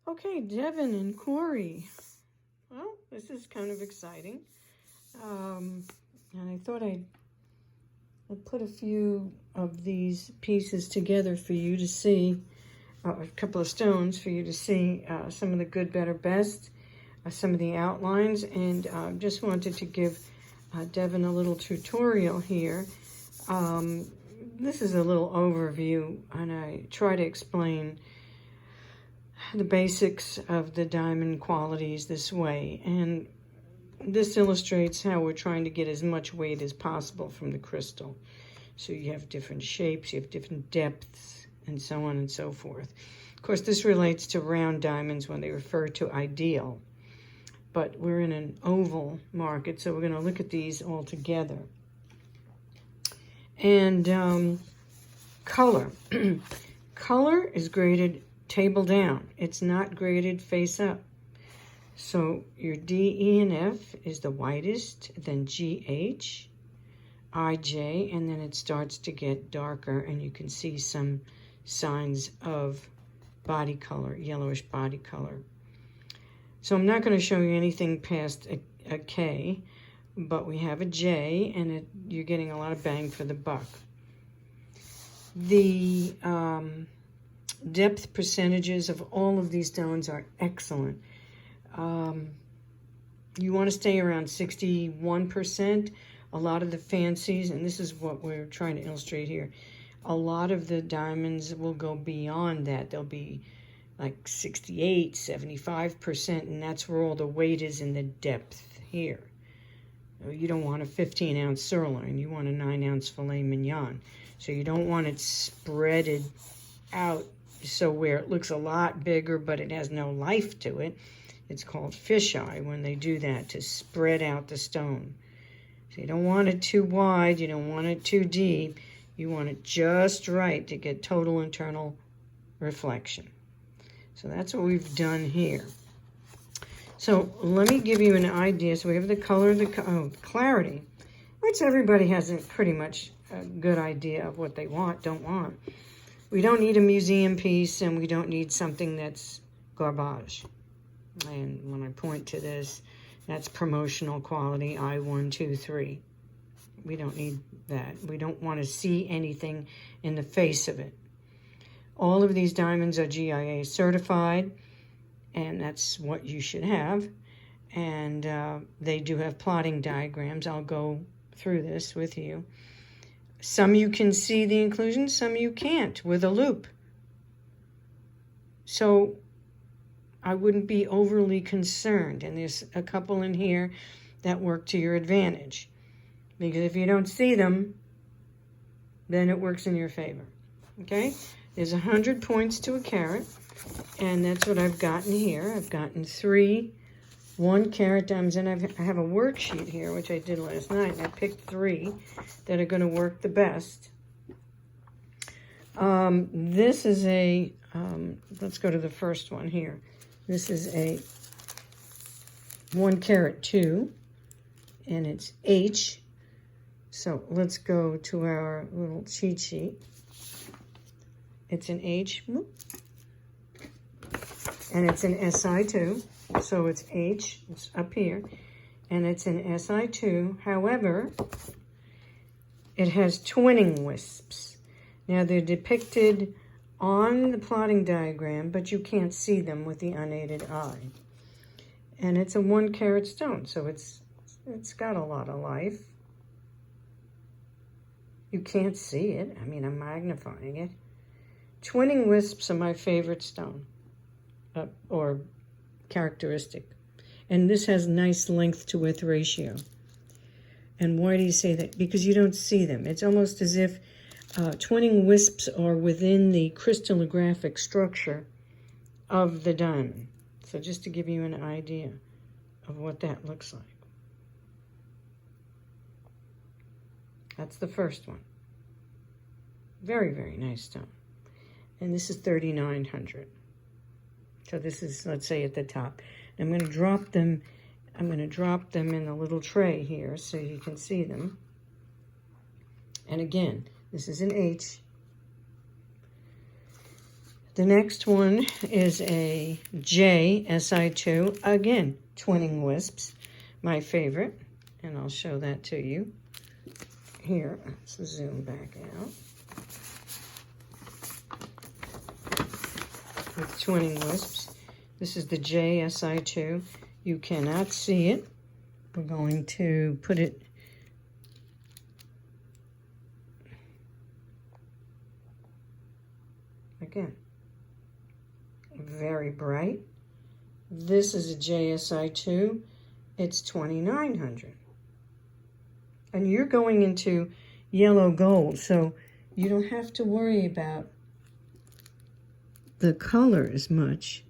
Okay, Devin and Corey. Well, this is kind of exciting. And I thought I'd put a few of these pieces together for you to see, a couple of stones for you to see some of the good, better, best, some of the outlines, and just wanted to give Devin a little tutorial here. This is a little overview, and I try to explain the basics of the diamond qualities this way, and this illustrates how we're trying to get as much weight as possible from the crystal. So you have different shapes, you have different depths, and so on and so forth. Of course, this relates to round diamonds when they refer to ideal, but we're in an oval market, so we're going to look at these all together. And color. Color is graded table down. It's not graded face up. So your D, E, and F is the whitest, then G, H, I, J, and then it starts to get darker, and you can see some signs of body color, yellowish body color. So I'm not going to show you anything past a K, but we have a J, and you're getting a lot of bang for the buck. The depth percentages of all of these stones are excellent. You want to stay around 61%. A lot of the fancies, and this is what we're trying to illustrate here, a lot of the diamonds will go beyond that. They'll be like 68, 75%, and that's where all the weight is in the depth here. You don't want a 15-ounce sirloin. You want a 9-ounce filet mignon. So you don't want it spreaded out so where it looks a lot bigger, but it has no life to it. It's called fisheye when they do that, to spread out the stone. So you don't want it too wide, you don't want it too deep. You want it just right to get total internal reflection. So that's what we've done here. So let me give you an idea. So we have the color, the clarity, which everybody has pretty much a good idea of what they want, don't want. We don't need a museum piece, and we don't need something that's garbage. And when I point to this, that's promotional quality, I1, 2, 3. We don't need that. We don't want to see anything in the face of it. All of these diamonds are GIA certified, and that's what you should have. And they do have plotting diagrams. I'll go through this with you. Some you can see the inclusion, some you can't with a loupe. So I wouldn't be overly concerned. And there's a couple in here that work to your advantage. Because if you don't see them, then it works in your favor. Okay? There's 100 points to a carat. And that's what I've gotten here. I've gotten 3 1-carat diamonds, and I have a worksheet here, which I did last night, and I picked 3 that are going to work the best. This is a, let's go to the first one here. This is a 1-carat 2, and it's H. So let's go to our little cheat sheet. It's an H, and it's an SI2. So it's H, it's up here, and it's an SI2. However, it has twinning wisps. Now, they're depicted on the plotting diagram, but you can't see them with the unaided eye. And it's a 1-carat stone, so it's got a lot of life. You can't see it. I mean, I'm magnifying it. Twinning wisps are my favorite stone, or characteristic. And this has nice length to width ratio. And why do you say that? Because you don't see them. It's almost as if twinning wisps are within the crystallographic structure of the diamond. So just to give you an idea of what that looks like. That's the first one. Very, very nice stone. And this is 3,900. So this is, let's say, at the top. I'm going to drop them. I'm going to drop them in a little tray here so you can see them. And again, this is an H. The next one is a J SI2. Again, twinning wisps, my favorite. And I'll show that to you. Here, let's zoom back out. With twinning wisps. This is the J SI2. You cannot see it. We're going to put it again. Very bright. This is a JSI2. It's 2,900. And you're going into yellow gold, so you don't have to worry about the color as much.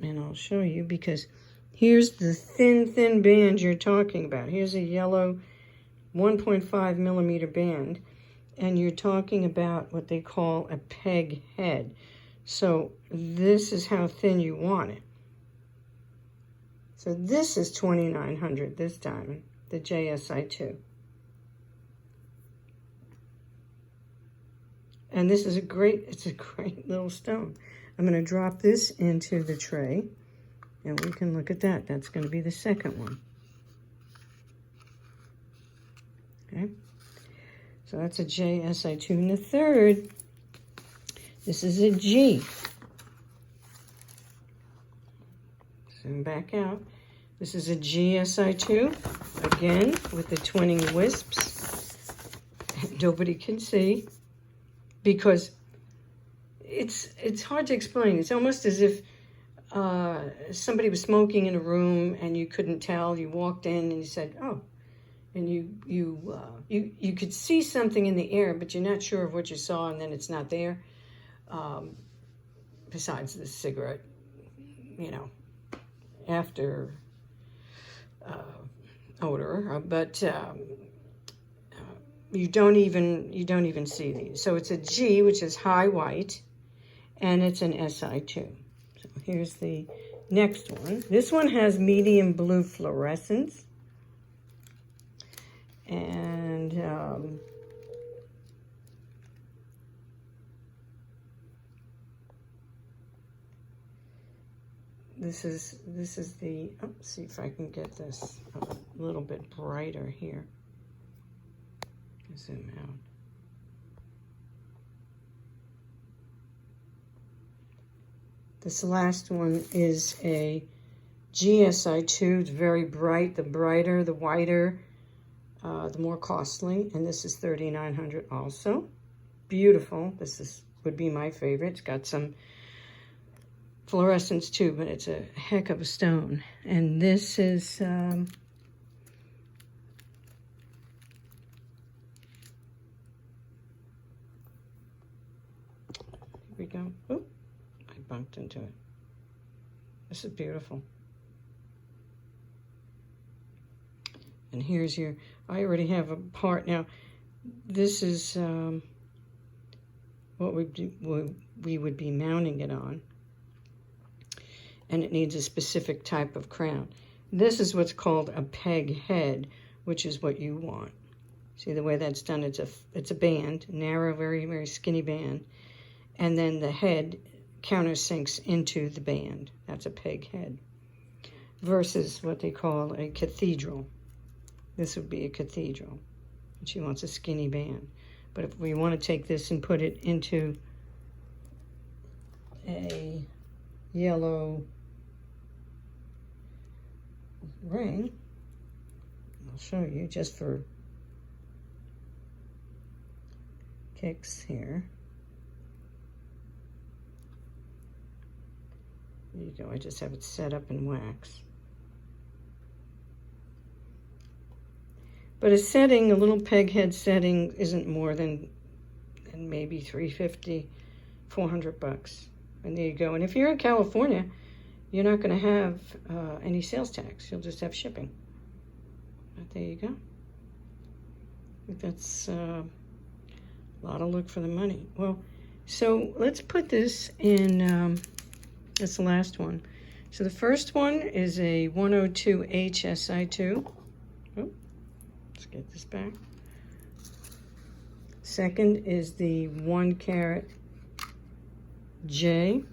And I'll show you, because here's the thin band you're talking about. Here's a yellow 1.5 millimeter band, and you're talking about what they call a peg head. So this is how thin you want it. So this is 2,900, this diamond, the JSI2. And this is it's a great little stone. I'm going to drop this into the tray, and we can look at that. That's going to be the second one. Okay. So that's a JSI2. And the third, this is a G. Zoom back out. This is a GSI2, again, with the twinning wisps. Nobody can see, because it's hard to explain. It's almost as if somebody was smoking in a room and you couldn't tell. You walked in and you said, oh, and you could see something in the air, but you're not sure of what you saw, and then it's not there. Besides the cigarette, you know, after odor, but you don't even see these. So it's a G, which is high white, and it's an SI2. So here's the next one. This one has medium blue fluorescence, and this is the, let's see if I can get this a little bit brighter here. Zoom out. This last one is a GSI2. It's very bright. The brighter, the whiter, the more costly. And this is 3,900 also. Beautiful. This would be my favorite. It's got some fluorescence too, but it's a heck of a stone. And this is here we go. Oop, I bumped into it. This is beautiful. And here's your, I already have a part now. This is what we would be mounting it on. And it needs a specific type of crown. This is what's called a peg head, which is what you want. See the way that's done? It's a band, narrow, very, very skinny band. And then the head countersinks into the band. That's a peg head. Versus what they call a cathedral. This would be a cathedral. And she wants a skinny band. But if we want to take this and put it into a yellow ring, I'll show you just for kicks here. There you go. I just have it set up in wax. But a setting, a little peg head setting, isn't more than maybe $350, $400. And there you go. And if you're in California, you're not going to have any sales tax. You'll just have shipping. But there you go. I think that's a lot of look for the money. Well, so let's put this in, that's the last one. So the first one is a 102H SI2. Oh, let's get this back. Second is the 1 carat J.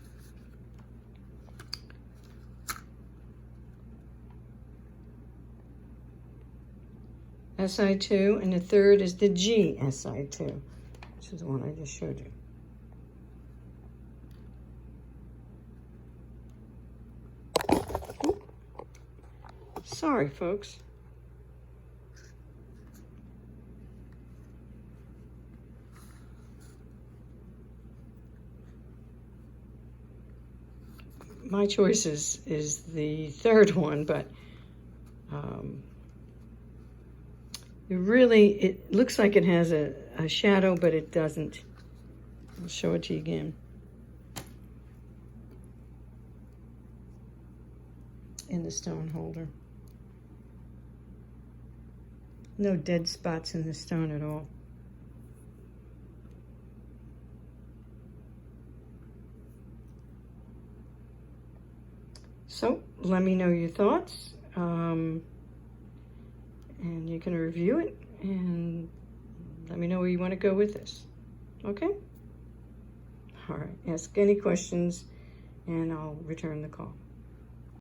Si2, and the third is the G Si2. This is the one I just showed you. Sorry, folks. My choice is the third one, but it looks like it has a shadow, but it doesn't. I'll show it to you again. In the stone holder. No dead spots in the stone at all. So let me know your thoughts, and you can review it and let me know where you want to go with this. Okay? All right. Ask any questions and I'll return the call.